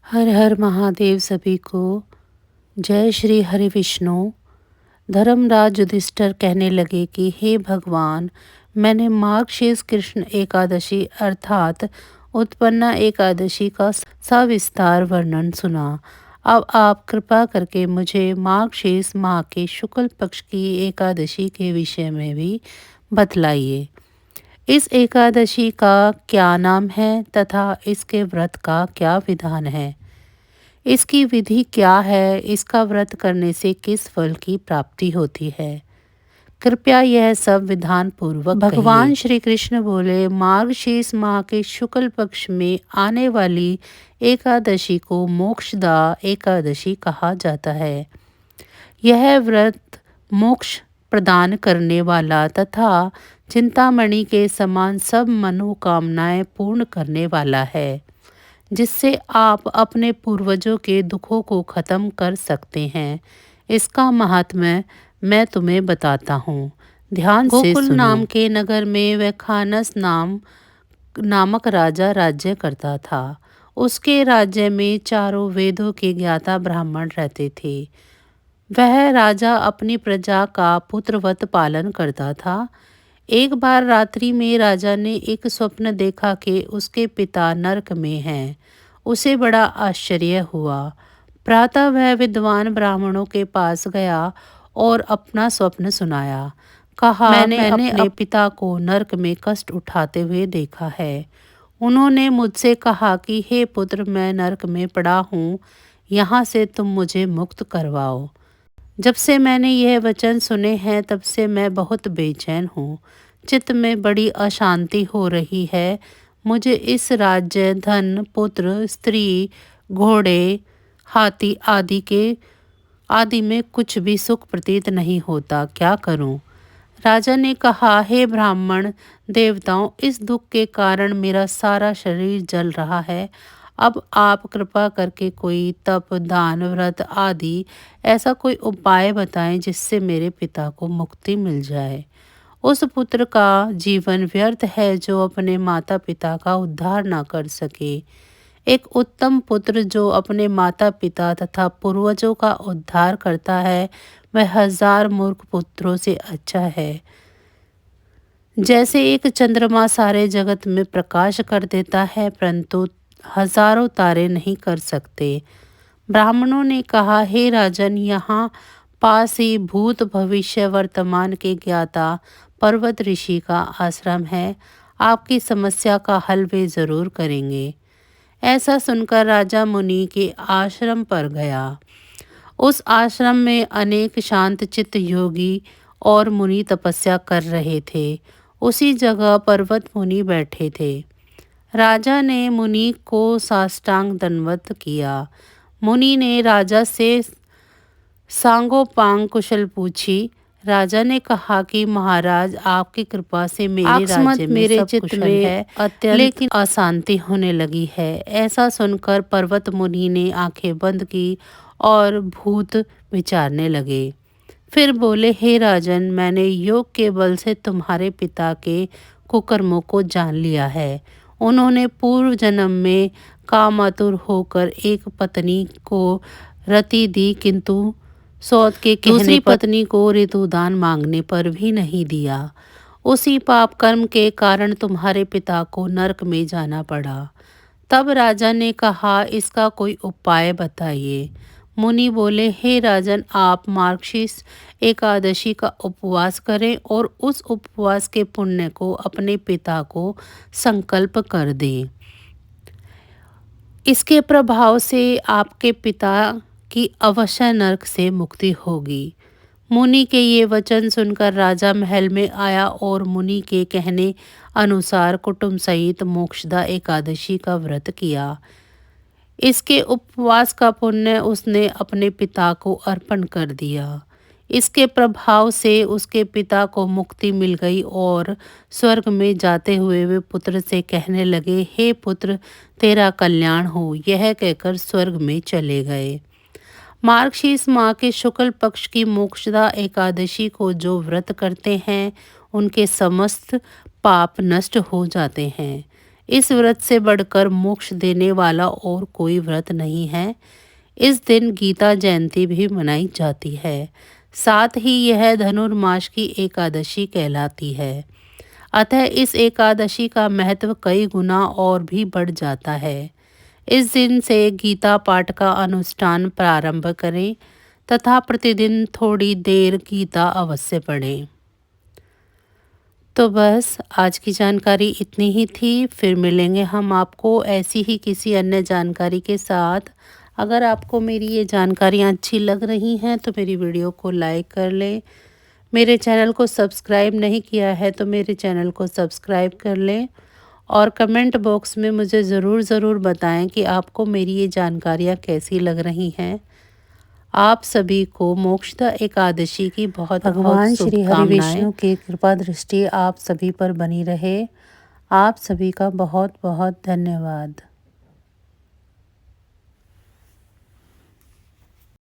हर हर महादेव सभी को। जय श्री हरि विष्णु। धर्मराज युधिष्ठिर कहने लगे कि हे भगवान, मैंने मार्गशीर्ष कृष्ण एकादशी अर्थात उत्पन्ना एकादशी का सविस्तार वर्णन सुना। अब आप कृपा करके मुझे मार्गशीर्ष माह के शुक्ल पक्ष की एकादशी के विषय में भी बतलाइए। इस एकादशी का क्या नाम है तथा इसके व्रत का क्या विधान है? इसकी विधि क्या है? इसका व्रत करने से किस फल की प्राप्ति होती है? कृपया यह सब विधान पूर्वक भगवान श्री कृष्ण बोले, मार्गशीर्ष माह के शुक्ल पक्ष में आने वाली एकादशी को मोक्षदा एकादशी कहा जाता है। यह व्रत मोक्ष प्रदान करने वाला तथा चिंतामणि के समान सब मनोकामनाएं पूर्ण करने वाला है, जिससे आप अपने पूर्वजों के दुखों को खत्म कर सकते हैं। इसका महात्म्य मैं तुम्हें बताता हूँ, ध्यान से सुनो। गोकुल नाम के नगर में वैखानस नामक राजा राज्य करता था। उसके राज्य में चारों वेदों के ज्ञाता ब्राह्मण रहते थे। वह राजा अपनी प्रजा का पुत्रवत पालन करता था। एक बार रात्रि में राजा ने एक स्वप्न देखा कि उसके पिता नरक में हैं। उसे बड़ा आश्चर्य हुआ। प्रातः वह विद्वान ब्राह्मणों के पास गया और अपना स्वप्न सुनाया। कहा, मैंने अपने पिता को नरक में कष्ट उठाते हुए देखा है। उन्होंने मुझसे कहा कि हे पुत्र, मैं नरक में पड़ा हूँ, यहाँ से तुम मुझे मुक्त करवाओ। जब से मैंने यह वचन सुने हैं तब से मैं बहुत बेचैन हूँ। चित्त में बड़ी अशांति हो रही है। मुझे इस राज्य, धन, पुत्र, स्त्री, घोड़े, हाथी आदि में कुछ भी सुख प्रतीत नहीं होता। क्या करूं? राजा ने कहा, हे ब्राह्मण देवताओं, इस दुख के कारण मेरा सारा शरीर जल रहा है। अब आप कृपा करके कोई तप, दान, व्रत आदि ऐसा कोई उपाय बताएं जिससे मेरे पिता को मुक्ति मिल जाए। उस पुत्र का जीवन व्यर्थ है जो अपने माता पिता का उद्धार ना कर सके। एक उत्तम पुत्र जो अपने माता पिता तथा पूर्वजों का उद्धार करता है, वह 1000 मूर्ख पुत्रों से अच्छा है। जैसे एक चंद्रमा सारे जगत में प्रकाश कर देता है, परंतु हजारों तारे नहीं कर सकते। ब्राह्मणों ने कहा, हे राजन, यहाँ पास ही भूत, भविष्य, वर्तमान के ज्ञाता पर्वत ऋषि का आश्रम है। आपकी समस्या का हल वे जरूर करेंगे। ऐसा सुनकर राजा मुनि के आश्रम पर गया। उस आश्रम में अनेक शांत चित्त योगी और मुनि तपस्या कर रहे थे। उसी जगह पर्वत मुनि बैठे थे। राजा ने मुनि को साष्टांग दंडवत किया। मुनि ने राजा से सांगोपांग कुशल पूछी। राजा ने कहा कि महाराज, आपकी कृपा से मेरे राज्य में सब कुशल है, लेकिन अशांति होने लगी है। ऐसा सुनकर पर्वत मुनि ने आंखें बंद की और भूत विचारने लगे। फिर बोले, हे राजन, मैंने योग के बल से तुम्हारे पिता के कुकर्मों को जान लिया है। उन्होंने पूर्व जन्म में कामातुर होकर एक पत्नी को रति दी, किंतु सौत के दूसरी पत्नी को ऋतुदान मांगने पर भी नहीं दिया। उसी पाप कर्म के कारण तुम्हारे पिता को नरक में जाना पड़ा। तब राजा ने कहा, इसका कोई उपाय बताइए। मुनि बोले, हे राजन, आप मार्गशीर्ष एकादशी का उपवास करें और उस उपवास के पुण्य को अपने पिता को संकल्प कर दें। इसके प्रभाव से आपके पिता की अवश्य नरक से मुक्ति होगी। मुनि के ये वचन सुनकर राजा महल में आया और मुनि के कहने अनुसार कुटुंब सहित मोक्षदा एकादशी का व्रत किया। इसके उपवास का पुण्य उसने अपने पिता को अर्पण कर दिया। इसके प्रभाव से उसके पिता को मुक्ति मिल गई और स्वर्ग में जाते हुए वे पुत्र से कहने लगे, हे पुत्र, तेरा कल्याण हो। यह कहकर स्वर्ग में चले गए। मार्गशीर्ष माह के शुक्ल पक्ष की मोक्षदा एकादशी को जो व्रत करते हैं, उनके समस्त पाप नष्ट हो जाते हैं। इस व्रत से बढ़कर मोक्ष देने वाला और कोई व्रत नहीं है। इस दिन गीता जयंती भी मनाई जाती है। साथ ही यह धनुर्मास की एकादशी कहलाती है। अतः इस एकादशी का महत्व कई गुना और भी बढ़ जाता है। इस दिन से गीता पाठ का अनुष्ठान प्रारंभ करें तथा प्रतिदिन थोड़ी देर गीता अवश्य पढ़ें। तो बस आज की जानकारी इतनी ही थी। फिर मिलेंगे हम आपको ऐसी ही किसी अन्य जानकारी के साथ। अगर आपको मेरी ये जानकारियाँ अच्छी लग रही हैं तो मेरी वीडियो को लाइक कर लें। मेरे चैनल को सब्सक्राइब नहीं किया है तो मेरे चैनल को सब्सक्राइब कर लें और कमेंट बॉक्स में मुझे ज़रूर बताएं कि आपको मेरी ये जानकारियाँ कैसी लग रही हैं। आप सभी को मोक्षदा एकादशी की बहुत बहुत भगवान श्री हरि शुभकामनाएं। विष्णु की कृपा दृष्टि आप सभी पर बनी रहे। आप सभी का बहुत बहुत धन्यवाद।